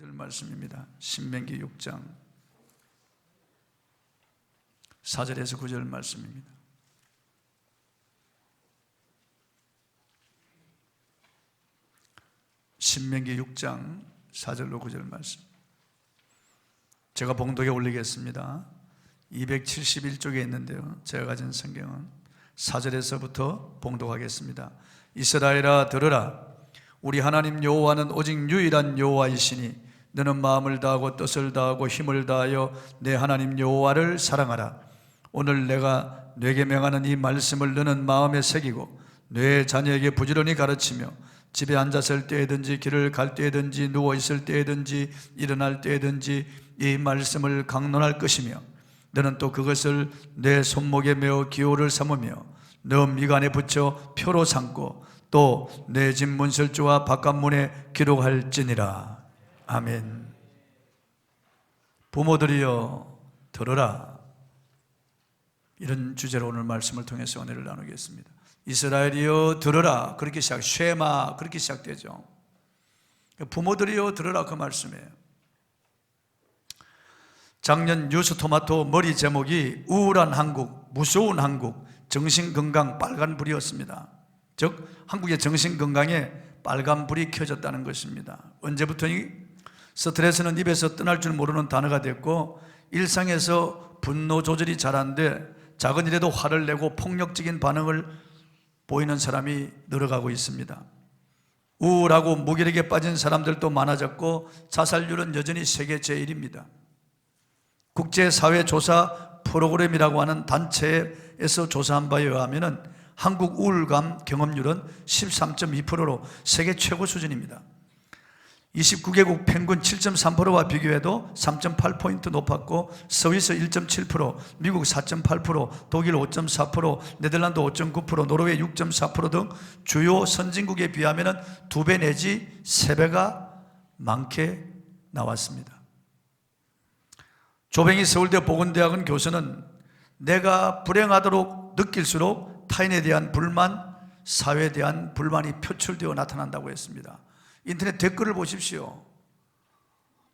구절 말씀입니다. 신명기 6장 4절에서 9절 말씀입니다. 신명기 6장 4절로 9절 말씀, 제가 봉독에 올리겠습니다. 271쪽에 있는데요, 제가 가진 성경은 4절에서부터 봉독하겠습니다. 이스라엘아 들으라. 우리 하나님 여호와는 오직 유일한 여호와이시니 너는 마음을 다하고 뜻을 다하고 힘을 다하여 내 하나님 여호와를 사랑하라. 오늘 내가 네게 명하는 이 말씀을 너는 마음에 새기고 내 자녀에게 부지런히 가르치며 집에 앉았을 때든지 길을 갈 때든지 누워 있을 때든지 일어날 때든지 이 말씀을 강론할 것이며 너는 또 그것을 내 손목에 메어 기호를 삼으며 너 미간에 붙여 표로 삼고 또 내 집 문설주와 바깥문에 기록할지니라. 아멘. 부모들이여 들으라. 이런 주제로 오늘 말씀을 통해서 은혜를 나누겠습니다. 이스라엘이여 들으라. 그렇게 쉐마 그렇게 시작되죠. 부모들이여 들으라, 그 말씀이에요. 작년 뉴스토마토 머리 제목이 우울한 한국, 무서운 한국, 정신건강 빨간불이었습니다. 즉 한국의 정신건강에 빨간불이 켜졌다는 것입니다. 언제부터니? 스트레스는 입에서 떠날 줄 모르는 단어가 됐고 일상에서 분노 조절이 잘안돼 작은 일에도 화를 내고 폭력적인 반응을 보이는 사람이 늘어가고 있습니다. 우울하고 무기력에 빠진 사람들도 많아졌고 자살률은 여전히 세계 제1입니다. 국제사회조사 프로그램이라고 하는 단체에서 조사한 바에 의하면 한국 우울감 경험률은 13.2%로 세계 최고 수준입니다. 29개국 평균 7.3%와 비교해도 3.8포인트 높았고 스위스 1.7%, 미국 4.8%, 독일 5.4%, 네덜란드 5.9%, 노르웨이 6.4% 등 주요 선진국에 비하면 2배 내지 3배가 많게 나왔습니다. 조병희 서울대 보건대학원 교수는 내가 불행하도록 느낄수록 타인에 대한 불만, 사회에 대한 불만이 표출되어 나타난다고 했습니다. 인터넷 댓글을 보십시오.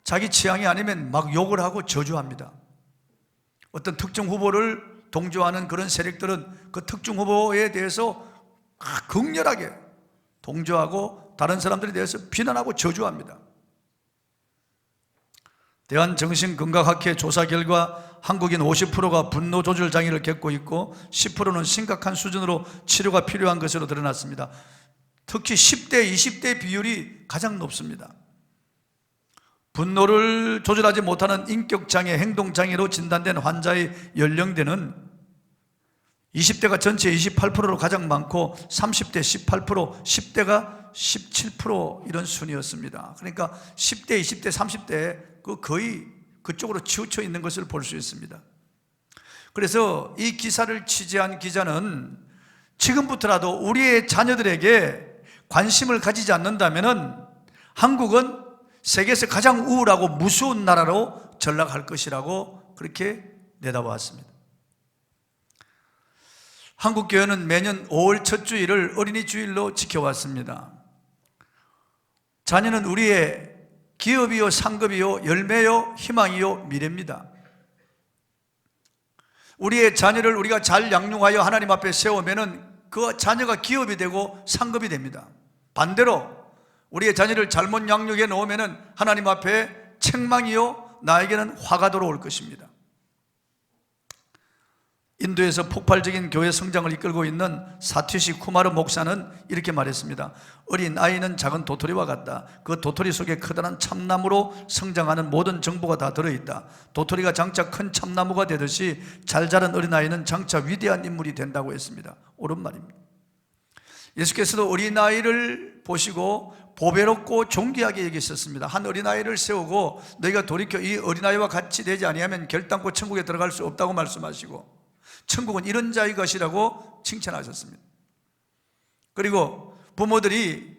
자기 취향이 아니면 막 욕을 하고 저주합니다. 어떤 특정 후보를 동조하는 그런 세력들은 그 특정 후보에 대해서 극렬하게 동조하고 다른 사람들에 대해서 비난하고 저주합니다. 대한정신건강학회 조사 결과 한국인 50%가 분노 조절 장애를 겪고 있고 10%는 심각한 수준으로 치료가 필요한 것으로 드러났습니다. 특히 10대, 20대 비율이 가장 높습니다. 분노를 조절하지 못하는 인격장애, 행동장애로 진단된 환자의 연령대는 20대가 전체 28%로 가장 많고 30대 18%, 10대가 17% 이런 순이었습니다. 그러니까 10대, 20대, 30대 거의 그쪽으로 치우쳐 있는 것을 볼 수 있습니다. 그래서 이 기사를 취재한 기자는 지금부터라도 우리의 자녀들에게 관심을 가지지 않는다면 한국은 세계에서 가장 우울하고 무서운 나라로 전락할 것이라고 그렇게 내다보았습니다. 한국교회는 매년 5월 첫 주일을 어린이 주일로 지켜왔습니다. 자녀는 우리의 기업이요, 상급이요, 열매요, 희망이요, 미래입니다. 우리의 자녀를 우리가 잘 양육하여 하나님 앞에 세우면 그 자녀가 기업이 되고 상급이 됩니다. 반대로 우리의 자녀를 잘못 양육해 놓으면 하나님 앞에 책망이요, 나에게는 화가 돌아올 것입니다. 인도에서 폭발적인 교회 성장을 이끌고 있는 사티시 쿠마르 목사는 이렇게 말했습니다. 어린 아이는 작은 도토리와 같다. 그 도토리 속에 커다란 참나무로 성장하는 모든 정보가 다 들어있다. 도토리가 장차 큰 참나무가 되듯이 잘 자란 어린아이는 장차 위대한 인물이 된다고 했습니다. 옳은 말입니다. 예수께서도 어린아이를 보시고 보배롭고 존귀하게 얘기하셨습니다. 한 어린아이를 세우고 너희가 돌이켜 이 어린아이와 같이 되지 아니하면 결단코 천국에 들어갈 수 없다고 말씀하시고 천국은 이런 자의 것이라고 칭찬하셨습니다. 그리고 부모들이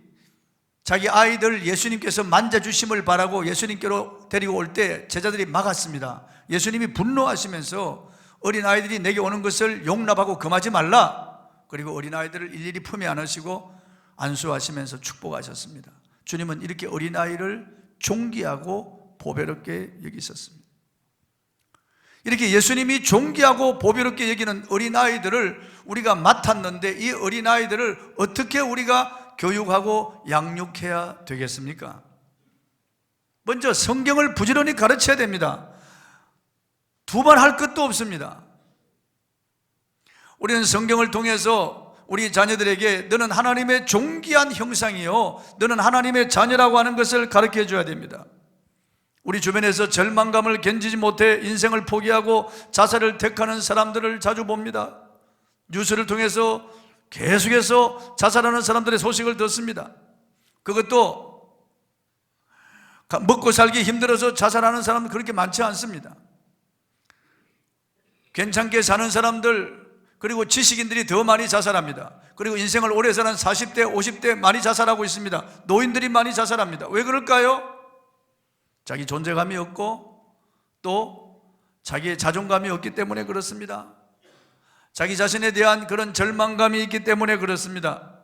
자기 아이들 예수님께서 만져주심을 바라고 예수님께로 데리고 올 때 제자들이 막았습니다. 예수님이 분노하시면서 어린아이들이 내게 오는 것을 용납하고 금하지 말라. 그리고 어린아이들을 일일이 품에 안으시고 안수하시면서 축복하셨습니다. 주님은 이렇게 어린아이를 존귀하고 보배롭게 여기셨습니다. 이렇게 예수님이 존귀하고 보배롭게 여기는 어린아이들을 우리가 맡았는데, 이 어린아이들을 어떻게 우리가 교육하고 양육해야 되겠습니까? 먼저 성경을 부지런히 가르쳐야 됩니다. 두 번 할 것도 없습니다. 우리는 성경을 통해서 우리 자녀들에게 너는 하나님의 존귀한 형상이요, 너는 하나님의 자녀라고 하는 것을 가르쳐 줘야 됩니다. 우리 주변에서 절망감을 견디지 못해 인생을 포기하고 자살을 택하는 사람들을 자주 봅니다. 뉴스를 통해서 계속해서 자살하는 사람들의 소식을 듣습니다. 그것도 먹고 살기 힘들어서 자살하는 사람은 그렇게 많지 않습니다. 괜찮게 사는 사람들, 그리고 지식인들이 더 많이 자살합니다. 그리고 인생을 오래 사는 40대, 50대 많이 자살하고 있습니다. 노인들이 많이 자살합니다. 왜 그럴까요? 자기 존재감이 없고 또 자기의 자존감이 없기 때문에 그렇습니다. 자기 자신에 대한 그런 절망감이 있기 때문에 그렇습니다.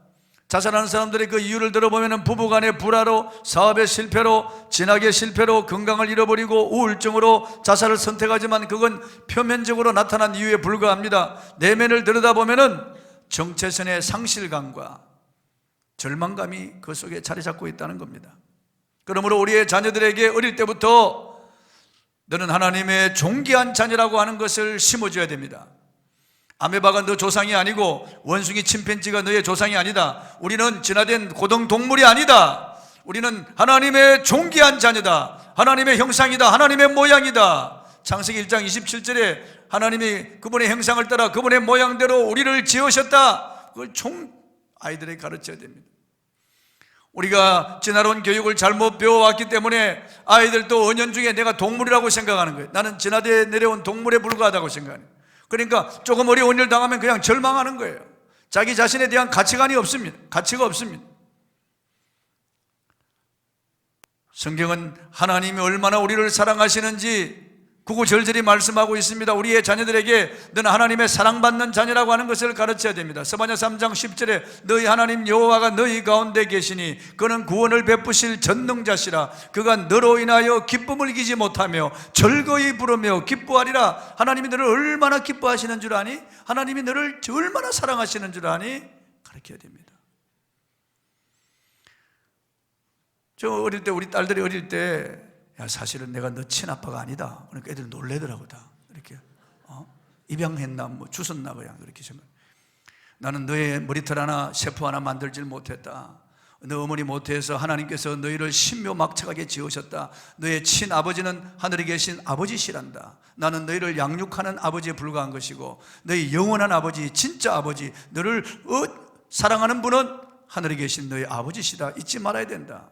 자살하는 사람들의 그 이유를 들어보면 부부간의 불화로, 사업의 실패로, 진학의 실패로, 건강을 잃어버리고 우울증으로 자살을 선택하지만 그건 표면적으로 나타난 이유에 불과합니다. 내면을 들여다보면 정체성의 상실감과 절망감이 그 속에 자리 잡고 있다는 겁니다. 그러므로 우리의 자녀들에게 어릴 때부터 너는 하나님의 존귀한 자녀라고 하는 것을 심어줘야 됩니다. 아메바가 너 조상이 아니고 원숭이 침팬지가 너의 조상이 아니다. 우리는 진화된 고등동물이 아니다. 우리는 하나님의 존귀한 자녀다. 하나님의 형상이다. 하나님의 모양이다. 창세기 1장 27절에 하나님이 그분의 형상을 따라 그분의 모양대로 우리를 지으셨다. 그걸 아이들에게 가르쳐야 됩니다. 우리가 진화론 교육을 잘못 배워왔기 때문에 아이들도 은연중에 내가 동물이라고 생각하는 거예요. 나는 진화대에 내려온 동물에 불과하다고 생각해요. 그러니까 조금 어려운 일 당하면 그냥 절망하는 거예요. 자기 자신에 대한 가치관이 없습니다. 가치가 없습니다. 성경은 하나님이 얼마나 우리를 사랑하시는지 구구절절히 말씀하고 있습니다. 우리의 자녀들에게 너는 하나님의 사랑받는 자녀라고 하는 것을 가르쳐야 됩니다. 스바냐 3장 10절에 너희 하나님 여호와가 너희 가운데 계시니 그는 구원을 베푸실 전능자시라. 그가 너로 인하여 기쁨을 이기지 못하며 즐거이 부르며 기뻐하리라. 하나님이 너를 얼마나 기뻐하시는 줄 아니? 하나님이 너를 얼마나 사랑하시는 줄 아니? 가르쳐야 됩니다. 저 어릴 때, 우리 딸들이 어릴 때 야, 사실은 내가 너 친아빠가 아니다. 그러니까 애들 놀래더라고. 다 이렇게 입양했나 뭐 주웠나 그냥 그렇게 생각. 나는 너의 머리털 하나, 세포 하나 만들질 못했다. 너 어머니 못해서 하나님께서 너희를 신묘막측하게 지으셨다. 너의 친아버지는 하늘에 계신 아버지시란다. 나는 너희를 양육하는 아버지에 불과한 것이고 너희 영원한 아버지, 진짜 아버지, 너를 사랑하는 분은 하늘에 계신 너희 아버지시다. 잊지 말아야 된다.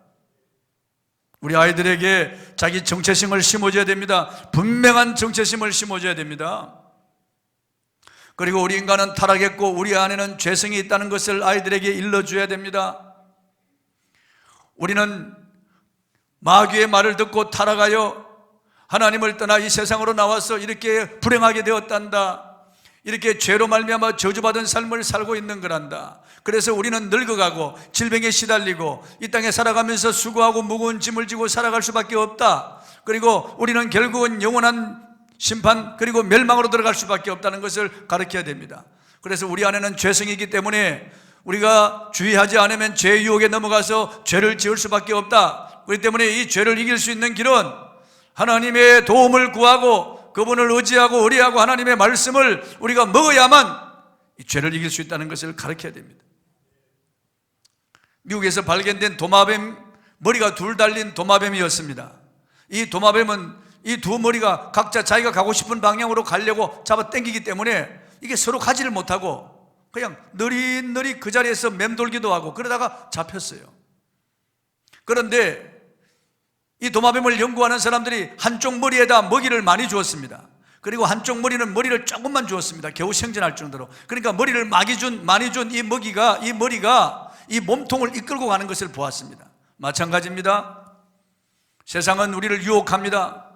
우리 아이들에게 자기 정체심을 심어줘야 됩니다. 분명한 정체심을 심어줘야 됩니다. 그리고 우리 인간은 타락했고 우리 안에는 죄성이 있다는 것을 아이들에게 일러줘야 됩니다. 우리는 마귀의 말을 듣고 타락하여 하나님을 떠나 이 세상으로 나와서 이렇게 불행하게 되었단다. 이렇게 죄로 말미암아 저주받은 삶을 살고 있는 거란다. 그래서 우리는 늙어가고 질병에 시달리고 이 땅에 살아가면서 수고하고 무거운 짐을 지고 살아갈 수밖에 없다. 그리고 우리는 결국은 영원한 심판 그리고 멸망으로 들어갈 수밖에 없다는 것을 가르쳐야 됩니다. 그래서 우리 안에는 죄성이 있기 때문에 우리가 주의하지 않으면 죄의 유혹에 넘어가서 죄를 지을 수밖에 없다. 그렇기 때문에 이 죄를 이길 수 있는 길은 하나님의 도움을 구하고 그분을 의지하고 의뢰하고 하나님의 말씀을 우리가 먹어야만 이 죄를 이길 수 있다는 것을 가르쳐야 됩니다. 미국에서 발견된 도마뱀, 머리가 둘 달린 도마뱀이었습니다. 이 도마뱀은 이 두 머리가 각자 자기가 가고 싶은 방향으로 가려고 잡아 당기기 때문에 이게 서로 가지를 못하고 그냥 느릿느릿 그 자리에서 맴돌기도 하고 그러다가 잡혔어요. 그런데 이 도마뱀을 연구하는 사람들이 한쪽 머리에다 먹이를 많이 주었습니다. 그리고 한쪽 머리는 머리를 조금만 주었습니다. 겨우 생존할 정도로. 그러니까 머리를 많이 준 이 머리가 이 몸통을 이끌고 가는 것을 보았습니다. 마찬가지입니다. 세상은 우리를 유혹합니다.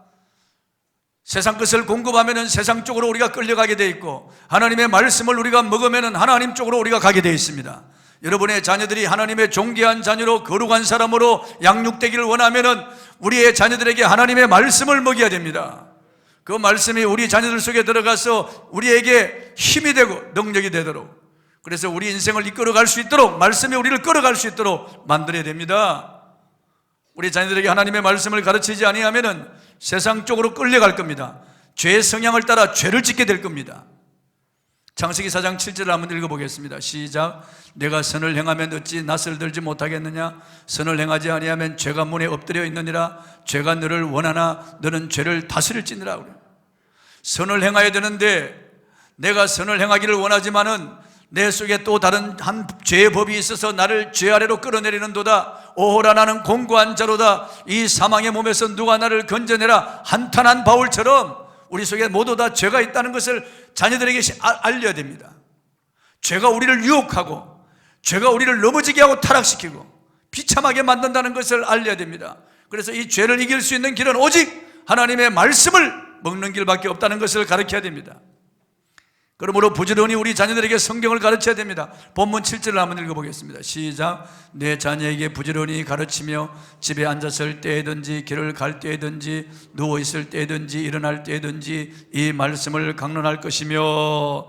세상 것을 공급하면 세상 쪽으로 우리가 끌려가게 돼 있고 하나님의 말씀을 우리가 먹으면 하나님 쪽으로 우리가 가게 돼 있습니다. 여러분의 자녀들이 하나님의 존귀한 자녀로 거룩한 사람으로 양육되기를 원하면은 우리의 자녀들에게 하나님의 말씀을 먹여야 됩니다. 그 말씀이 우리 자녀들 속에 들어가서 우리에게 힘이 되고 능력이 되도록, 그래서 우리 인생을 이끌어갈 수 있도록, 말씀이 우리를 끌어갈 수 있도록 만들어야 됩니다. 우리 자녀들에게 하나님의 말씀을 가르치지 아니하면은 세상 쪽으로 끌려갈 겁니다. 죄의 성향을 따라 죄를 짓게 될 겁니다. 창세기 4장 7절을 한번 읽어보겠습니다. 시작. 내가 선을 행하면 어찌 낯을 들지 못하겠느냐? 선을 행하지 아니하면 죄가 문에 엎드려 있느니라. 죄가 너를 원하나 너는 죄를 다스릴지니라. 선을 행해야 되는데 내가 선을 행하기를 원하지만은 내 속에 또 다른 한 죄의 법이 있어서 나를 죄 아래로 끌어내리는 도다. 오호라 나는 공고한 자로다. 이 사망의 몸에서 누가 나를 건져내라. 한탄한 바울처럼 우리 속에 모두 다 죄가 있다는 것을 자녀들에게 알려야 됩니다. 죄가 우리를 유혹하고 죄가 우리를 넘어지게 하고 타락시키고 비참하게 만든다는 것을 알려야 됩니다. 그래서 이 죄를 이길 수 있는 길은 오직 하나님의 말씀을 먹는 길밖에 없다는 것을 가르쳐야 됩니다. 그러므로 부지런히 우리 자녀들에게 성경을 가르쳐야 됩니다. 본문 7절을 한번 읽어보겠습니다. 시작. 내 자녀에게 부지런히 가르치며 집에 앉았을 때든지 길을 갈 때든지 누워있을 때든지 일어날 때든지 이 말씀을 강론할 것이며.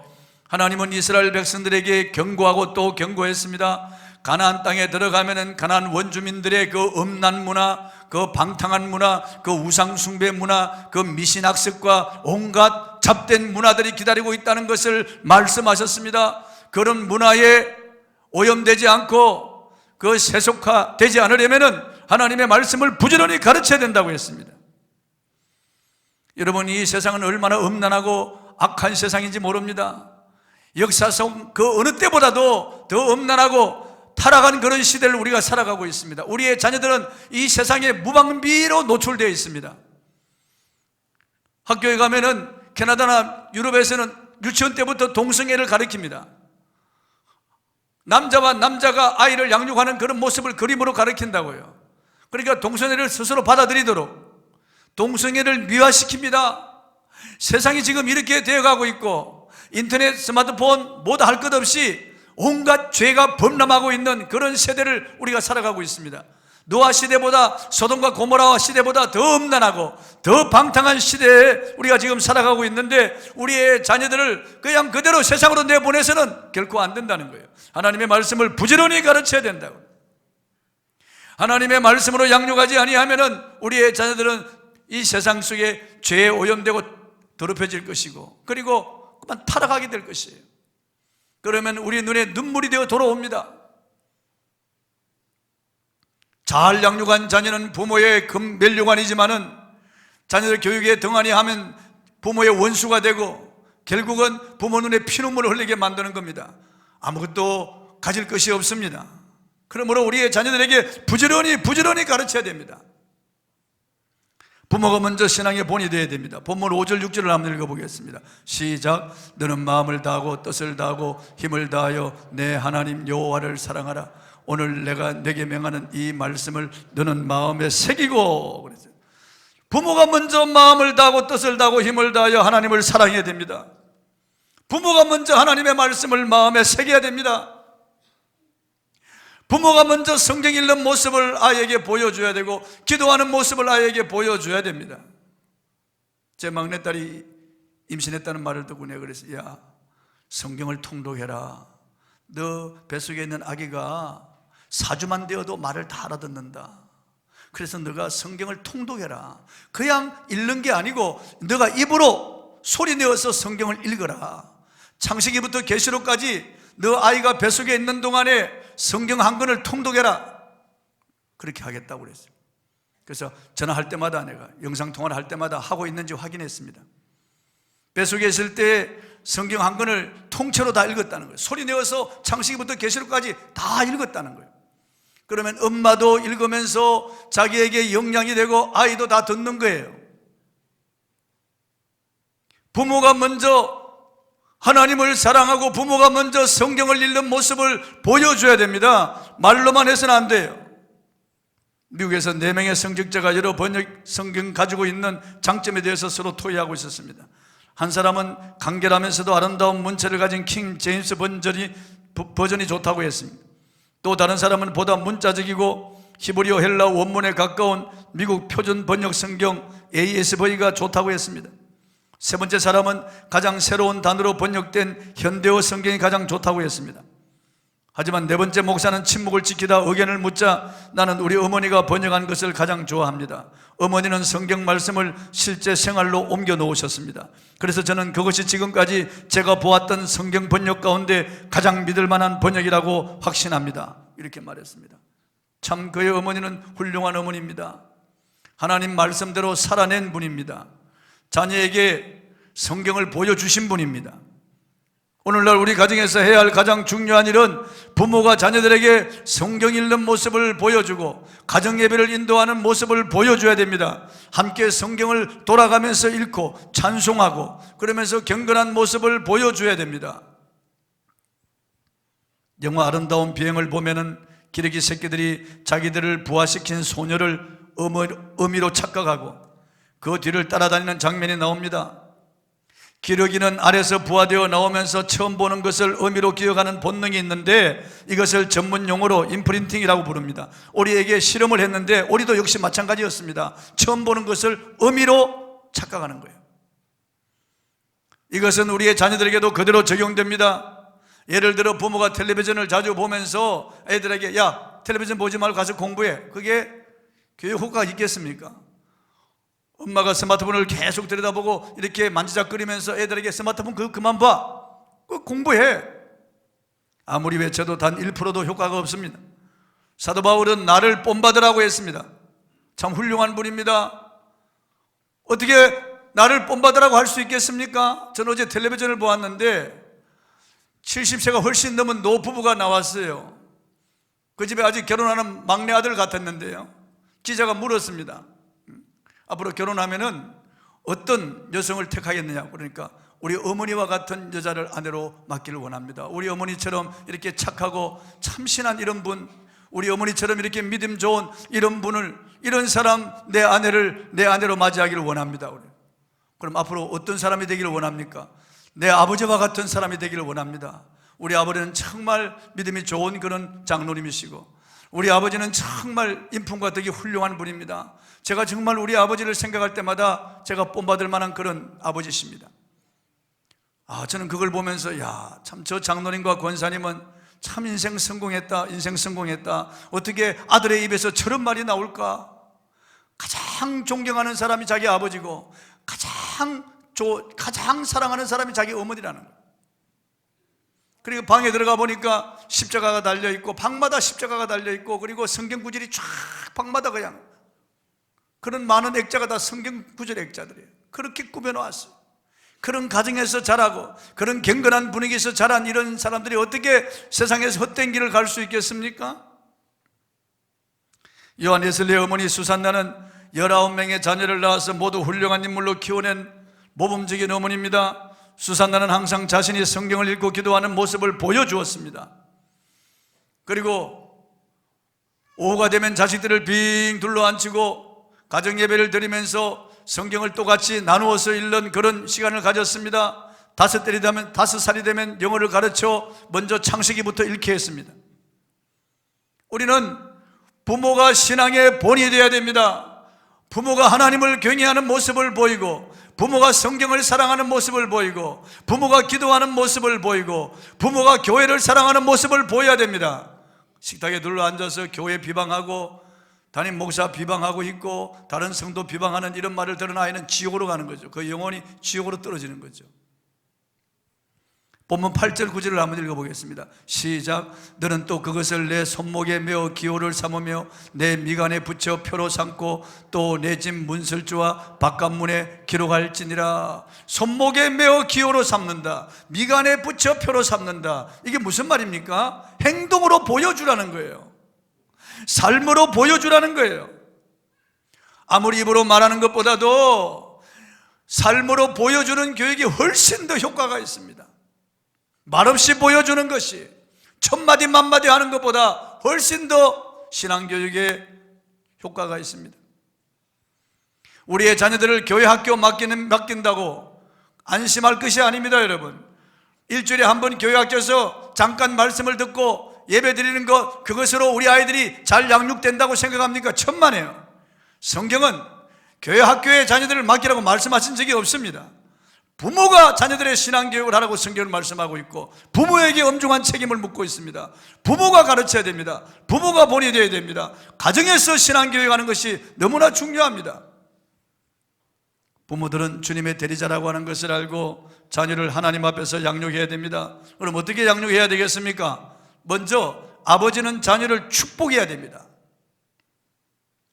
하나님은 이스라엘 백성들에게 경고하고 또 경고했습니다. 가나안 땅에 들어가면은 가나안 원주민들의 그 음란 문화, 그 방탕한 문화, 그 우상 숭배 문화, 그 미신학습과 온갖 잡된 문화들이 기다리고 있다는 것을 말씀하셨습니다. 그런 문화에 오염되지 않고 그 세속화되지 않으려면은 하나님의 말씀을 부지런히 가르쳐야 된다고 했습니다. 여러분, 이 세상은 얼마나 음란하고 악한 세상인지 모릅니다. 역사상 그 어느 때보다도 더 음란하고 타락한 그런 시대를 우리가 살아가고 있습니다. 우리의 자녀들은 이 세상에 무방비로 노출되어 있습니다. 학교에 가면은 캐나다나 유럽에서는 유치원 때부터 동성애를 가르칩니다. 남자와 남자가 아이를 양육하는 그런 모습을 그림으로 가르친다고요. 그러니까 동성애를 스스로 받아들이도록 동성애를 미화시킵니다. 세상이 지금 이렇게 되어가고 있고 인터넷, 스마트폰 뭐다 할 것 없이 온갖 죄가 범람하고 있는 그런 세대를 우리가 살아가고 있습니다. 노아 시대보다, 소돔과 고모라 시대보다 더 음란하고 더 방탕한 시대에 우리가 지금 살아가고 있는데 우리의 자녀들을 그냥 그대로 세상으로 내보내서는 결코 안 된다는 거예요. 하나님의 말씀을 부지런히 가르쳐야 된다고. 하나님의 말씀으로 양육하지 아니하면은 우리의 자녀들은 이 세상 속에 죄에 오염되고 더럽혀질 것이고, 그리고 그만 타락하게 될 것이에요. 그러면 우리 눈에 눈물이 되어 돌아옵니다. 잘 양육한 자녀는 부모의 멸류관이지만은 자녀들 교육에 등한히 하면 부모의 원수가 되고 결국은 부모 눈에 피눈물을 흘리게 만드는 겁니다. 아무것도 가질 것이 없습니다. 그러므로 우리의 자녀들에게 부지런히 가르쳐야 됩니다. 부모가 먼저 신앙의 본이 되어야 됩니다. 본문 5절 6절을 한번 읽어보겠습니다. 시작. 너는 마음을 다하고 뜻을 다하고 힘을 다하여 내 하나님 여호와를 사랑하라. 오늘 내가 내게 명하는 이 말씀을 너는 마음에 새기고. 그랬어요. 부모가 먼저 마음을 다하고 뜻을 다하고 힘을 다하여 하나님을 사랑해야 됩니다. 부모가 먼저 하나님의 말씀을 마음에 새겨야 됩니다. 부모가 먼저 성경 읽는 모습을 아이에게 보여줘야 되고 기도하는 모습을 아이에게 보여줘야 됩니다. 제 막내딸이 임신했다는 말을 듣고 내가 그랬어요. 야, 성경을 통독해라. 너 뱃속에 있는 아기가 4주만 되어도 말을 다 알아듣는다. 그래서 너가 성경을 통독해라. 그냥 읽는 게 아니고 너가 입으로 소리 내어서 성경을 읽어라. 창세기부터 계시록까지 너 아이가 뱃속에 있는 동안에 성경 한 권을 통독해라. 그렇게 하겠다고 그랬어요. 그래서 전화할 때마다 내가 영상통화를 할 때마다 하고 있는지 확인했습니다. 뱃속에 있을 때 성경 한 권을 통째로 다 읽었다는 거예요. 소리 내어서 창세기부터 계시록까지 다 읽었다는 거예요. 그러면 엄마도 읽으면서 자기에게 영향이 되고 아이도 다 듣는 거예요. 부모가 먼저 하나님을 사랑하고 부모가 먼저 성경을 읽는 모습을 보여줘야 됩니다. 말로만 해서는 안 돼요. 미국에서 4명의 성직자가 여러 번역 성경 가지고 있는 장점에 대해서 서로 토의하고 있었습니다. 한 사람은 간결하면서도 아름다운 문체를 가진 킹 제임스 버전이 좋다고 했습니다. 또 다른 사람은 보다 문자적이고 히브리어 헬라 원문에 가까운 미국 표준 번역 성경 ASV가 좋다고 했습니다. 세 번째 사람은 가장 새로운 단어로 번역된 현대어 성경이 가장 좋다고 했습니다. 하지만 네 번째 목사는 침묵을 지키다 의견을 묻자 나는 우리 어머니가 번역한 것을 가장 좋아합니다. 어머니는 성경 말씀을 실제 생활로 옮겨 놓으셨습니다. 그래서 저는 그것이 지금까지 제가 보았던 성경 번역 가운데 가장 믿을 만한 번역이라고 확신합니다. 이렇게 말했습니다. 참 그의 어머니는 훌륭한 어머니입니다. 하나님 말씀대로 살아낸 분입니다. 자녀에게 성경을 보여주신 분입니다. 오늘날 우리 가정에서 해야 할 가장 중요한 일은 부모가 자녀들에게 성경 읽는 모습을 보여주고 가정 예배를 인도하는 모습을 보여줘야 됩니다. 함께 성경을 돌아가면서 읽고 찬송하고 그러면서 경건한 모습을 보여줘야 됩니다. 영화 아름다운 비행을 보면은 기러기 새끼들이 자기들을 부화시킨 소녀를 어미로 착각하고 그 뒤를 따라다니는 장면이 나옵니다. 기러기는 알에서 부화되어 나오면서 처음 보는 것을 어미로 기억하는 본능이 있는데 이것을 전문 용어로 임프린팅이라고 부릅니다. 오리에게 실험을 했는데 오리도 역시 마찬가지였습니다. 처음 보는 것을 어미로 착각하는 거예요. 이것은 우리의 자녀들에게도 그대로 적용됩니다. 예를 들어 부모가 텔레비전을 자주 보면서 애들에게 야 텔레비전 보지 말고 가서 공부해. 그게 교육 효과가 있겠습니까? 엄마가 스마트폰을 계속 들여다보고 이렇게 만지작거리면서 애들에게 스마트폰 그거 그만 봐. 그거 공부해. 아무리 외쳐도 단 1%도 효과가 없습니다. 사도 바울은 나를 본받으라고 했습니다. 참 훌륭한 분입니다. 어떻게 나를 본받으라고 할 수 있겠습니까? 저는 어제 텔레비전을 보았는데 70세가 훨씬 넘은 노부부가 나왔어요. 그 집에 아직 결혼하는 막내 아들 같았는데요, 기자가 물었습니다. 앞으로 결혼하면은 어떤 여성을 택하겠느냐. 그러니까 우리 어머니와 같은 여자를 아내로 맡기를 원합니다. 우리 어머니처럼 이렇게 착하고 참신한 이런 분, 우리 어머니처럼 이렇게 믿음 좋은 이런 분을, 이런 사람 내 아내로 맞이하기를 원합니다. 그럼 앞으로 어떤 사람이 되기를 원합니까? 내 아버지와 같은 사람이 되기를 원합니다. 우리 아버지는 정말 믿음이 좋은 그런 장로님이시고 우리 아버지는 정말 인품과 덕이 훌륭한 분입니다. 제가 정말 우리 아버지를 생각할 때마다 제가 본받을 만한 그런 아버지십니다. 저는 그걸 보면서 참 저 장로님과 권사님은 참 인생 성공했다. 어떻게 아들의 입에서 저런 말이 나올까? 가장 존경하는 사람이 자기 아버지고 가장 사랑하는 사람이 자기 어머니라는 거예요. 그리고 방에 들어가 보니까 십자가가 달려있고 방마다 십자가가 달려있고 그리고 성경 구절이 쫙 방마다 그냥 그런 많은 액자가 다 성경 구절 액자들이에요. 그렇게 꾸며놓았어요. 그런 가정에서 자라고 그런 경건한 분위기에서 자란 이런 사람들이 어떻게 세상에서 헛된 길을 갈 수 있겠습니까? 요한 웨슬리의 어머니 수산나는 19명의 자녀를 낳아서 모두 훌륭한 인물로 키워낸 모범적인 어머니입니다. 수산나는 항상 자신이 성경을 읽고 기도하는 모습을 보여주었습니다. 그리고 오후가 되면 자식들을 빙 둘러앉히고 가정예배를 드리면서 성경을 똑같이 나누어서 읽는 그런 시간을 가졌습니다. 5살이 되면 영어를 가르쳐 먼저 창세기부터 읽게 했습니다. 우리는 부모가 신앙의 본이 되어야 됩니다. 부모가 하나님을 경외하는 모습을 보이고 부모가 성경을 사랑하는 모습을 보이고 부모가 기도하는 모습을 보이고 부모가 교회를 사랑하는 모습을 보여야 됩니다. 식탁에 둘러앉아서 교회 비방하고 담임 목사 비방하고 있고 다른 성도 비방하는 이런 말을 들은 아이는 지옥으로 가는 거죠. 그 영혼이 지옥으로 떨어지는 거죠. 본문 8절 9절을 한번 읽어보겠습니다. 시작. 너는 또 그것을 내 손목에 메어 기호를 삼으며 내 미간에 붙여 표로 삼고 또 내 집 문설주와 바깥문에 기록할지니라. 손목에 메어 기호로 삼는다, 미간에 붙여 표로 삼는다. 이게 무슨 말입니까? 행동으로 보여주라는 거예요. 삶으로 보여주라는 거예요. 아무리 입으로 말하는 것보다도 삶으로 보여주는 교육이 훨씬 더 효과가 있습니다. 말없이 보여주는 것이 천마디 만마디 하는 것보다 훨씬 더 신앙교육에 효과가 있습니다. 우리의 자녀들을 교회 학교 맡긴다고 안심할 것이 아닙니다. 여러분, 일주일에 한 번 교회 학교에서 잠깐 말씀을 듣고 예배 드리는 것, 그것으로 우리 아이들이 잘 양육된다고 생각합니까? 천만에요. 성경은 교회 학교에 자녀들을 맡기라고 말씀하신 적이 없습니다. 부모가 자녀들의 신앙교육을 하라고 성경을 말씀하고 있고, 부모에게 엄중한 책임을 묻고 있습니다. 부모가 가르쳐야 됩니다. 부모가 본이 되어야 됩니다. 가정에서 신앙교육하는 것이 너무나 중요합니다. 부모들은 주님의 대리자라고 하는 것을 알고 자녀를 하나님 앞에서 양육해야 됩니다. 그럼 어떻게 양육해야 되겠습니까? 먼저 아버지는 자녀를 축복해야 됩니다.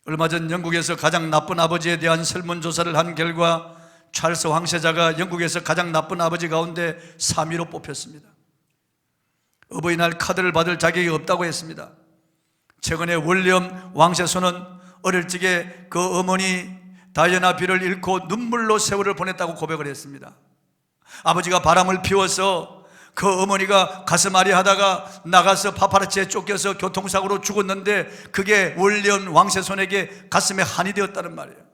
얼마 전 영국에서 가장 나쁜 아버지에 대한 설문조사를 한 결과 찰스 황세자가 영국에서 가장 나쁜 아버지 가운데 3위로 뽑혔습니다. 어버이날 카드를 받을 자격이 없다고 했습니다. 최근에 윌리엄 왕세손은 어릴 적에 그 어머니 다이애나 비를 잃고 눈물로 세월을 보냈다고 고백을 했습니다. 아버지가 바람을 피워서 그 어머니가 가슴앓이 하다가 나가서 파파라치에 쫓겨서 교통사고로 죽었는데 그게 윌리엄 왕세손에게 가슴에 한이 되었다는 말이에요.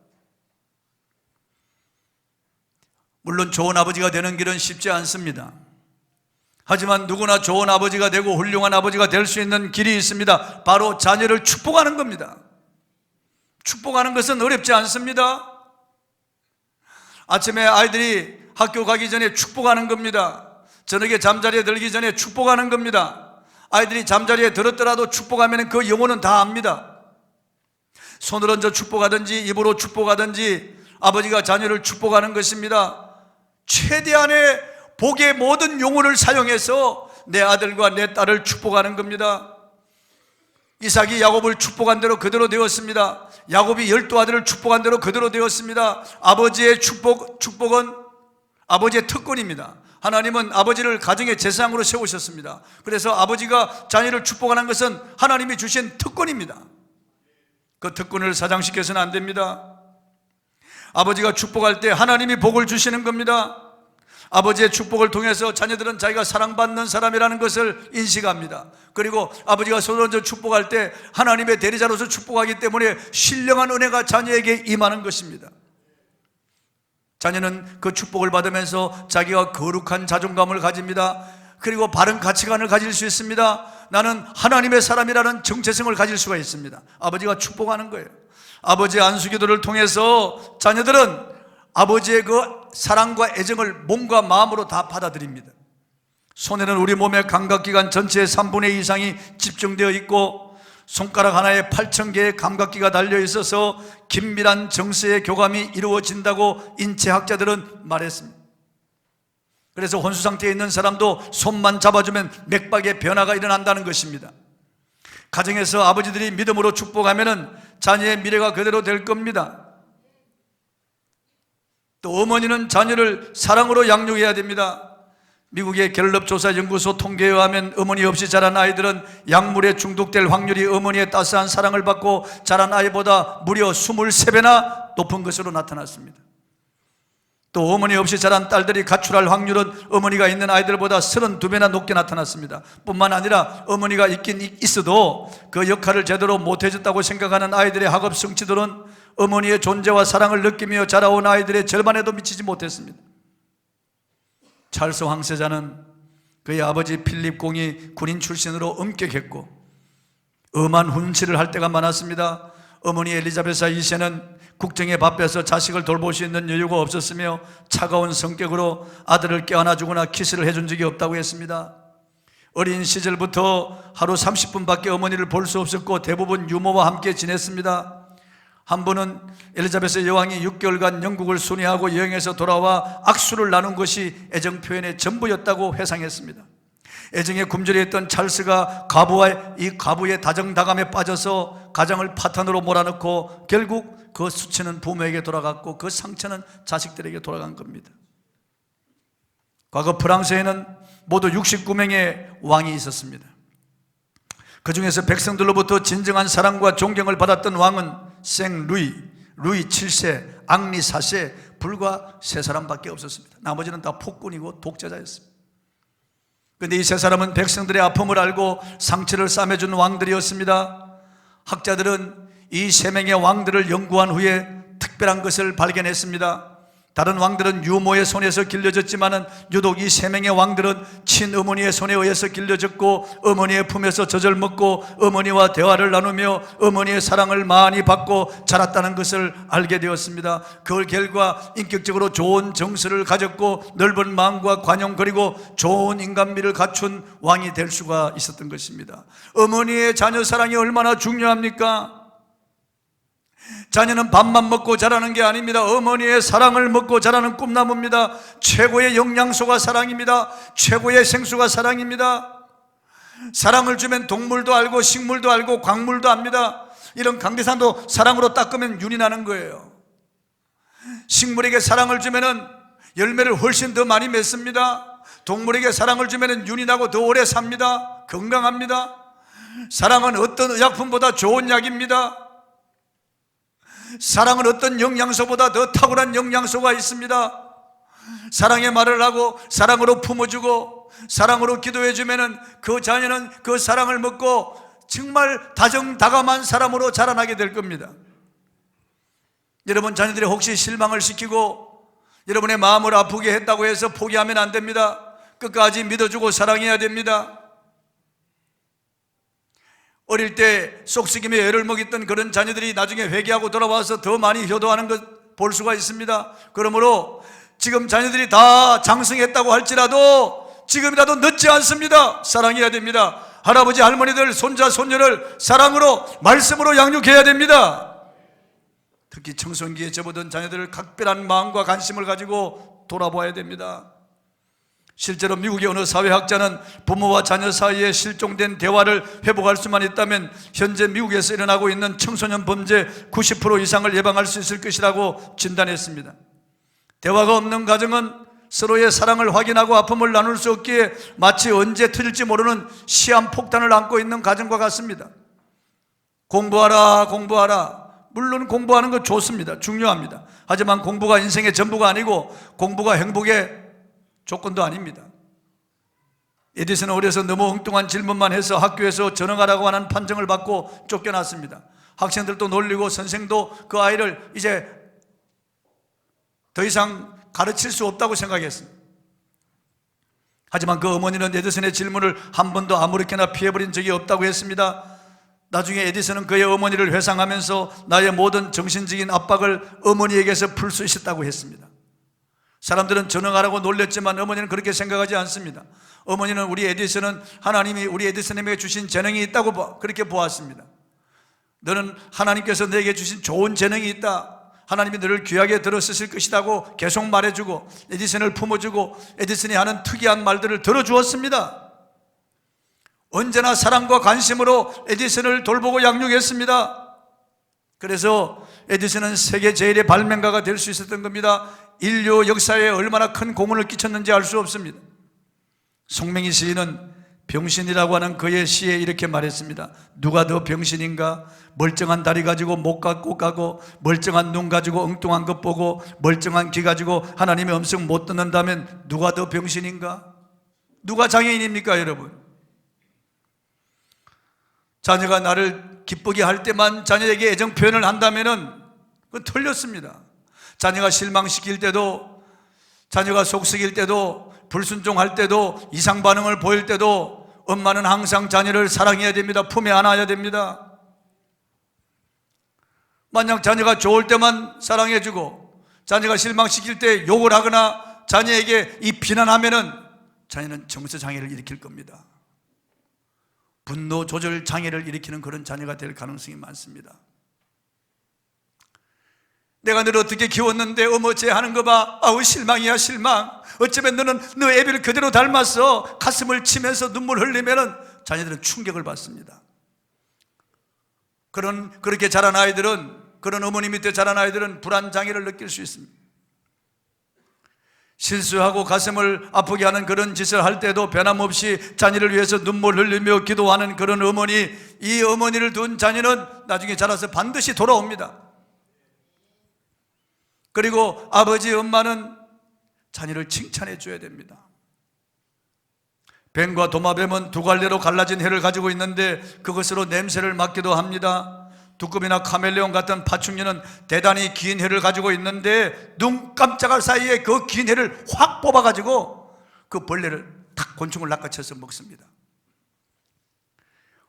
물론 좋은 아버지가 되는 길은 쉽지 않습니다. 하지만 누구나 좋은 아버지가 되고 훌륭한 아버지가 될 수 있는 길이 있습니다. 바로 자녀를 축복하는 겁니다. 축복하는 것은 어렵지 않습니다. 아침에 아이들이 학교 가기 전에 축복하는 겁니다. 저녁에 잠자리에 들기 전에 축복하는 겁니다. 아이들이 잠자리에 들었더라도 축복하면 그 영혼은 다 압니다. 손을 얹어 축복하든지 입으로 축복하든지 아버지가 자녀를 축복하는 것입니다. 최대한의 복의 모든 용어를 사용해서 내 아들과 내 딸을 축복하는 겁니다. 이삭이 야곱을 축복한 대로 그대로 되었습니다. 야곱이 12아들을 축복한 대로 그대로 되었습니다. 아버지의 축복은 아버지의 특권입니다. 하나님은 아버지를 가정의 제사장으로 세우셨습니다. 그래서 아버지가 자녀를 축복하는 것은 하나님이 주신 특권입니다. 그 특권을 사장시켜서는 안 됩니다. 아버지가 축복할 때 하나님이 복을 주시는 겁니다. 아버지의 축복을 통해서 자녀들은 자기가 사랑받는 사람이라는 것을 인식합니다. 그리고 아버지가 손을 얹어 축복할 때 하나님의 대리자로서 축복하기 때문에 신령한 은혜가 자녀에게 임하는 것입니다. 자녀는 그 축복을 받으면서 자기가 거룩한 자존감을 가집니다. 그리고 바른 가치관을 가질 수 있습니다. 나는 하나님의 사람이라는 정체성을 가질 수가 있습니다. 아버지가 축복하는 거예요. 아버지의 안수기도를 통해서 자녀들은 아버지의 그 사랑과 애정을 몸과 마음으로 다 받아들입니다. 손에는 우리 몸의 감각기관 전체의 3분의 2 이상이 집중되어 있고 손가락 하나에 8,000개의 감각기가 달려 있어서 긴밀한 정서의 교감이 이루어진다고 인체학자들은 말했습니다. 그래서 혼수 상태에 있는 사람도 손만 잡아주면 맥박의 변화가 일어난다는 것입니다. 가정에서 아버지들이 믿음으로 축복하면 자녀의 미래가 그대로 될 겁니다. 또 어머니는 자녀를 사랑으로 양육해야 됩니다. 미국의 갤럽조사연구소 통계에 의하면 어머니 없이 자란 아이들은 약물에 중독될 확률이 어머니의 따스한 사랑을 받고 자란 아이보다 무려 23배나 높은 것으로 나타났습니다. 또 어머니 없이 자란 딸들이 가출할 확률은 어머니가 있는 아이들보다 32배나 높게 나타났습니다. 뿐만 아니라 어머니가 있긴 있어도 그 역할을 제대로 못해줬다고 생각하는 아이들의 학업 성취도는 어머니의 존재와 사랑을 느끼며 자라온 아이들의 절반에도 미치지 못했습니다. 찰스 황세자는 그의 아버지 필립 공이 군인 출신으로 엄격했고 엄한 훈치를 할 때가 많았습니다. 어머니 엘리자베사 2세는 국정에 바빠서 자식을 돌볼 수 있는 여유가 없었으며 차가운 성격으로 아들을 껴안아주거나 키스를 해준 적이 없다고 했습니다. 어린 시절부터 하루 30분밖에 어머니를 볼 수 없었고 대부분 유모와 함께 지냈습니다. 한 번은 엘리자베스 여왕이 6개월간 영국을 순회하고 여행에서 돌아와 악수를 나눈 것이 애정 표현의 전부였다고 회상했습니다. 애정에 굶주려있던 찰스가 이 가부의 다정다감에 빠져서 가정을 파탄으로 몰아넣고 결국 그 수치는 부모에게 돌아갔고 그 상처는 자식들에게 돌아간 겁니다. 과거 프랑스에는 모두 69명의 왕이 있었습니다. 그 중에서 백성들로부터 진정한 사랑과 존경을 받았던 왕은 생루이, 루이 7세, 앙리 4세 불과 3사람밖에 없었습니다. 나머지는 다 폭군이고 독재자였습니다. 그런데 이 3사람은 백성들의 아픔을 알고 상처를 싸매준 왕들이었습니다. 학자들은 이 3명의 왕들을 연구한 후에 특별한 것을 발견했습니다. 다른 왕들은 유모의 손에서 길러졌지만은 유독 이 세 명의 왕들은 친어머니의 손에 의해서 길러졌고 어머니의 품에서 젖을 먹고 어머니와 대화를 나누며 어머니의 사랑을 많이 받고 자랐다는 것을 알게 되었습니다. 그 결과 인격적으로 좋은 정서를 가졌고 넓은 마음과 관용 그리고 좋은 인간미를 갖춘 왕이 될 수가 있었던 것입니다. 어머니의 자녀 사랑이 얼마나 중요합니까? 자녀는 밥만 먹고 자라는 게 아닙니다. 어머니의 사랑을 먹고 자라는 꿈나무입니다. 최고의 영양소가 사랑입니다. 최고의 생수가 사랑입니다. 사랑을 주면 동물도 알고 식물도 알고 광물도 압니다. 이런 강대산도 사랑으로 닦으면 윤이 나는 거예요. 식물에게 사랑을 주면 열매를 훨씬 더 많이 맺습니다. 동물에게 사랑을 주면 윤이 나고 더 오래 삽니다. 건강합니다. 사랑은 어떤 의약품보다 좋은 약입니다. 사랑은 어떤 영양소보다 더 탁월한 영양소가 있습니다. 사랑의 말을 하고 사랑으로 품어주고 사랑으로 기도해주면 그 자녀는 그 사랑을 먹고 정말 다정다감한 사람으로 자라나게 될 겁니다. 여러분 자녀들이 혹시 실망을 시키고 여러분의 마음을 아프게 했다고 해서 포기하면 안 됩니다. 끝까지 믿어주고 사랑해야 됩니다. 어릴 때 쏙쓰기며 애를 먹였던 그런 자녀들이 나중에 회개하고 돌아와서 더 많이 효도하는 것 볼 수가 있습니다. 그러므로 지금 자녀들이 다 장성했다고 할지라도 지금이라도 늦지 않습니다. 사랑해야 됩니다. 할아버지 할머니들 손자 손녀를 사랑으로 말씀으로 양육해야 됩니다. 특히 청소년기에 접어든 자녀들을 각별한 마음과 관심을 가지고 돌아봐야 됩니다. 실제로 미국의 어느 사회학자는 부모와 자녀 사이에 실종된 대화를 회복할 수만 있다면 현재 미국에서 일어나고 있는 청소년 범죄 90% 이상을 예방할 수 있을 것이라고 진단했습니다. 대화가 없는 가정은 서로의 사랑을 확인하고 아픔을 나눌 수 없기에 마치 언제 터질지 모르는 시한폭탄을 안고 있는 가정과 같습니다. 공부하라 공부하라. 물론 공부하는 거 좋습니다. 중요합니다. 하지만 공부가 인생의 전부가 아니고 공부가 행복의 조건도 아닙니다. 에디슨은 어려서 너무 엉뚱한 질문만 해서 학교에서 전학하라고 하는 판정을 받고 쫓겨났습니다. 학생들도 놀리고 선생도 그 아이를 이제 더 이상 가르칠 수 없다고 생각했습니다. 하지만 그 어머니는 에디슨의 질문을 한 번도 아무렇게나 피해버린 적이 없다고 했습니다. 나중에 에디슨은 그의 어머니를 회상하면서 나의 모든 정신적인 압박을 어머니에게서 풀 수 있었다고 했습니다. 사람들은 전응하라고 놀렸지만 어머니는 그렇게 생각하지 않습니다. 어머니는 우리 에디슨은 하나님이 우리 에디슨에게 주신 재능이 있다고 그렇게 보았습니다. 너는 하나님께서 내게 주신 좋은 재능이 있다. 하나님이 너를 귀하게 들어 쓰실 것이라고 계속 말해주고 에디슨을 품어주고 에디슨이 하는 특이한 말들을 들어주었습니다. 언제나 사랑과 관심으로 에디슨을 돌보고 양육했습니다. 그래서 에디슨은 세계 제일의 발명가가 될 수 있었던 겁니다. 인류 역사에 얼마나 큰 공헌을 끼쳤는지 알 수 없습니다. 송맹이 시인은 병신이라고 하는 그의 시에 이렇게 말했습니다. 누가 더 병신인가? 멀쩡한 다리 가지고 못 갖고 가고 멀쩡한 눈 가지고 엉뚱한 것 보고 멀쩡한 귀 가지고 하나님의 음성 못 듣는다면 누가 더 병신인가? 누가 장애인입니까 여러분? 자녀가 나를 기쁘게 할 때만 자녀에게 애정 표현을 한다면 그건 틀렸습니다. 자녀가 실망시킬 때도 자녀가 속썩일 때도 불순종할 때도 이상 반응을 보일 때도 엄마는 항상 자녀를 사랑해야 됩니다. 품에 안아야 됩니다. 만약 자녀가 좋을 때만 사랑해주고 자녀가 실망시킬 때 욕을 하거나 자녀에게 이 비난하면은 자녀는 정서장애를 일으킬 겁니다. 분노 조절 장애를 일으키는 그런 자녀가 될 가능성이 많습니다. 내가 너를 어떻게 키웠는데 어머 쟤 하는 거 봐. 아우 실망이야 실망. 어쩌면 너는 너 애비를 그대로 닮았어. 가슴을 치면서 눈물 흘리면은 자녀들은 충격을 받습니다. 그렇게 자란 아이들은 그런 어머니 밑에 자란 아이들은 불안 장애를 느낄 수 있습니다. 실수하고 가슴을 아프게 하는 그런 짓을 할 때도 변함없이 자녀를 위해서 눈물 흘리며 기도하는 그런 어머니, 이 어머니를 둔 자녀는 나중에 자라서 반드시 돌아옵니다. 그리고 아버지, 엄마는 자녀를 칭찬해 줘야 됩니다. 뱀과 도마뱀은 두 갈래로 갈라진 혀를 가지고 있는데 그것으로 냄새를 맡기도 합니다. 두꺼비나 카멜레온 같은 파충류는 대단히 긴 혀를 가지고 있는데 눈 깜짝할 사이에 그 긴 혀를 확 뽑아가지고 그 벌레를 탁 곤충을 낚아채서 먹습니다.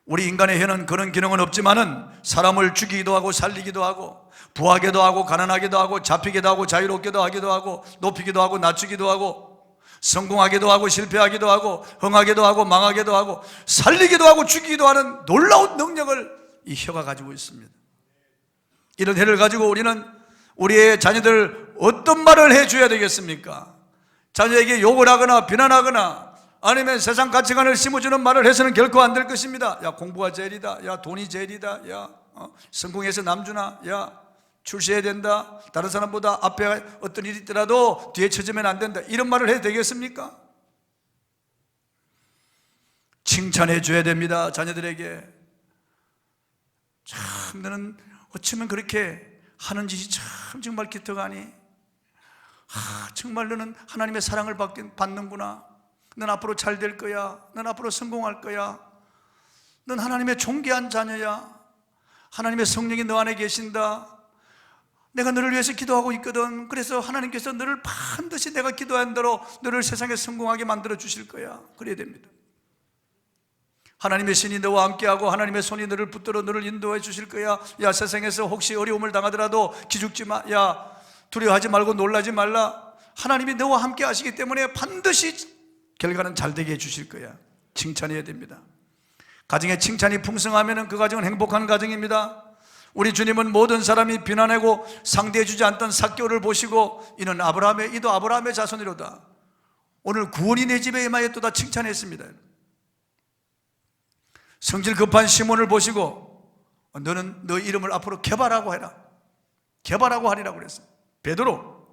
우리 인간의 혀는 그런 기능은 없지만은 사람을 죽이기도 하고 살리기도 하고 부하게도 하고 가난하게도 하고 잡히기도 하고 자유롭게도 하기도 하고 높이기도 하고 낮추기도 하고 성공하기도 하고 실패하기도 하고 흥하기도 하고 망하기도 하고 살리기도 하고 죽이기도 하는 놀라운 능력을 이 혀가 가지고 있습니다. 이런 혀를 가지고 우리는 우리의 자녀들 어떤 말을 해줘야 되겠습니까? 자녀에게 욕을 하거나 비난하거나 아니면 세상 가치관을 심어주는 말을 해서는 결코 안 될 것입니다. 야, 공부가 제일이다. 야, 돈이 제일이다. 야, 성공해서 남주나. 야, 출세해야 된다. 다른 사람보다 앞에 어떤 일이 있더라도 뒤에 쳐지면 안 된다. 이런 말을 해도 되겠습니까? 칭찬해 줘야 됩니다. 자녀들에게. 참 너는 어쩌면 그렇게 하는 짓이 참 정말 기특하니. 정말 너는 하나님의 사랑을 받는구나. 넌 앞으로 잘 될 거야. 넌 앞으로 성공할 거야. 넌 하나님의 존귀한 자녀야. 하나님의 성령이 너 안에 계신다. 내가 너를 위해서 기도하고 있거든. 그래서 하나님께서 너를 반드시 내가 기도한 대로 너를 세상에 성공하게 만들어 주실 거야. 그래야 됩니다. 하나님의 신이 너와 함께하고 하나님의 손이 너를 붙들어 너를 인도해 주실 거야. 야, 세상에서 혹시 어려움을 당하더라도 기죽지 마. 야, 두려워하지 말고 놀라지 말라. 하나님이 너와 함께 하시기 때문에 반드시 결과는 잘 되게 해 주실 거야. 칭찬해야 됩니다. 가정에 칭찬이 풍성하면 그 가정은 행복한 가정입니다. 우리 주님은 모든 사람이 비난하고 상대해 주지 않던 삭개오를 보시고 이도 아브라함의 자손이로다. 오늘 구원이 내 집에 임하였도다 칭찬했습니다. 성질 급한 시몬을 보시고 너는 너 이름을 앞으로 개바라고 해라. 개바라고 하리라고 그랬어요. 베드로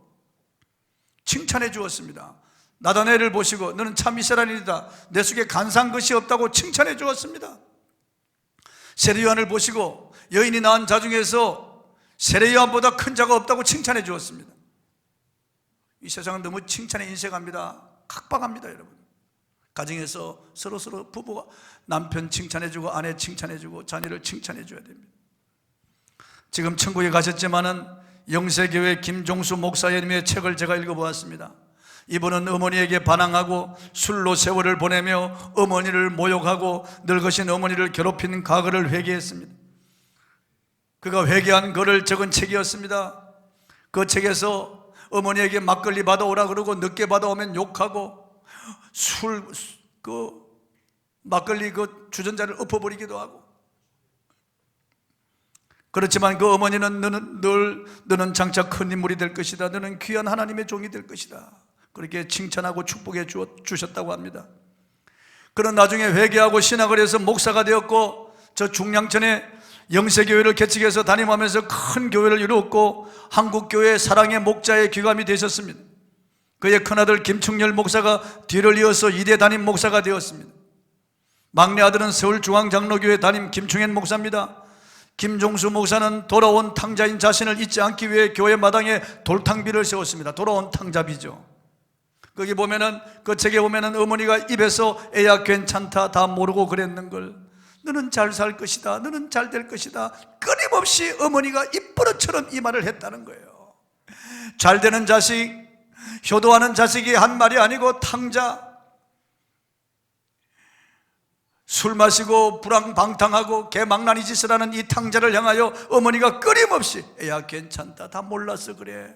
칭찬해 주었습니다. 나다나엘을 보시고 너는 참 이스라엘이다. 내 속에 간사한 것이 없다고 칭찬해 주었습니다. 세례요한을 보시고 여인이 낳은 자 중에서 세례요한보다 큰 자가 없다고 칭찬해 주었습니다. 이 세상은 너무 칭찬에 인색합니다. 각박합니다. 여러분, 가정에서 서로 부부가 남편 칭찬해주고 아내 칭찬해주고 자녀를 칭찬해줘야 됩니다. 지금 천국에 가셨지만은 영세교회 김종수 목사님의 책을 제가 읽어보았습니다. 이분은 어머니에게 반항하고 술로 세월을 보내며 어머니를 모욕하고 늙으신 어머니를 괴롭힌 과거를 회개했습니다. 그가 회개한 글을 적은 책이었습니다. 그 책에서 어머니에게 막걸리 받아오라 그러고 늦게 받아오면 욕하고 막걸리 주전자를 엎어버리기도 하고, 그렇지만 그 어머니는 너는 장차 큰 인물이 될 것이다. 너는 귀한 하나님의 종이 될 것이다. 그렇게 칭찬하고 축복해 주셨다고 합니다. 그런 나중에 회개하고 신학을 해서 목사가 되었고, 저 중량천에 영세교회를 개척해서 담임하면서 큰 교회를 이루었고 한국교회 사랑의 목자의 귀감이 되셨습니다. 그의 큰아들 김충렬 목사가 뒤를 이어서 2대 담임 목사가 되었습니다. 막내 아들은 서울중앙장로교회 담임 김충현 목사입니다. 김종수 목사는 돌아온 탕자인 자신을 잊지 않기 위해 교회 마당에 돌탕비를 세웠습니다. 돌아온 탕자비죠. 거기 보면은, 그 책에 보면은 어머니가 입에서 애야 괜찮다 다 모르고 그랬는걸, 너는 잘 살 것이다, 너는 잘 될 것이다, 끊임없이 어머니가 입버릇처럼 이 말을 했다는 거예요. 잘 되는 자식, 효도하는 자식이 한 말이 아니고 탕자, 술 마시고 불황방탕하고 개망나니 짓을 하는 이 탕자를 향하여 어머니가 끊임없이 야 괜찮다, 다 몰라서 그래,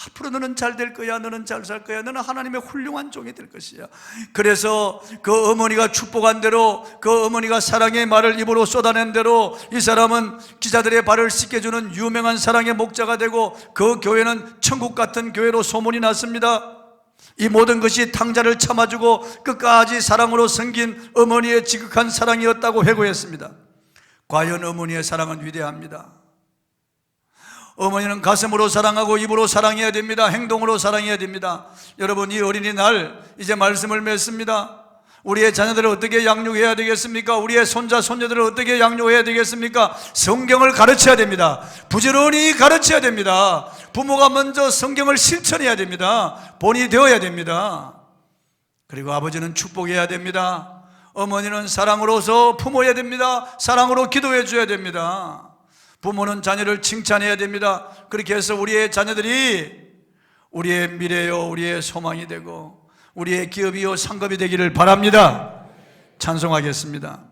앞으로 너는 잘 될 거야, 너는 잘 살 거야, 너는 하나님의 훌륭한 종이 될 것이야. 그래서 그 어머니가 축복한 대로, 그 어머니가 사랑의 말을 입으로 쏟아낸 대로 이 사람은 기자들의 발을 씻겨주는 유명한 사랑의 목자가 되고, 그 교회는 천국 같은 교회로 소문이 났습니다. 이 모든 것이 탕자를 참아주고 끝까지 사랑으로 섬긴 어머니의 지극한 사랑이었다고 회고했습니다. 과연 어머니의 사랑은 위대합니다. 어머니는 가슴으로 사랑하고 입으로 사랑해야 됩니다. 행동으로 사랑해야 됩니다. 여러분, 이 어린이날 이제 말씀을 맺습니다. 우리의 자녀들을 어떻게 양육해야 되겠습니까? 우리의 손자 손녀들을 어떻게 양육해야 되겠습니까? 성경을 가르쳐야 됩니다. 부지런히 가르쳐야 됩니다. 부모가 먼저 성경을 실천해야 됩니다. 본이 되어야 됩니다. 그리고 아버지는 축복해야 됩니다. 어머니는 사랑으로서 품어야 됩니다. 사랑으로 기도해 줘야 됩니다. 부모는 자녀를 칭찬해야 됩니다. 그렇게 해서 우리의 자녀들이 우리의 미래요, 우리의 소망이 되고 우리의 기업이요 상급이 되기를 바랍니다. 찬송하겠습니다.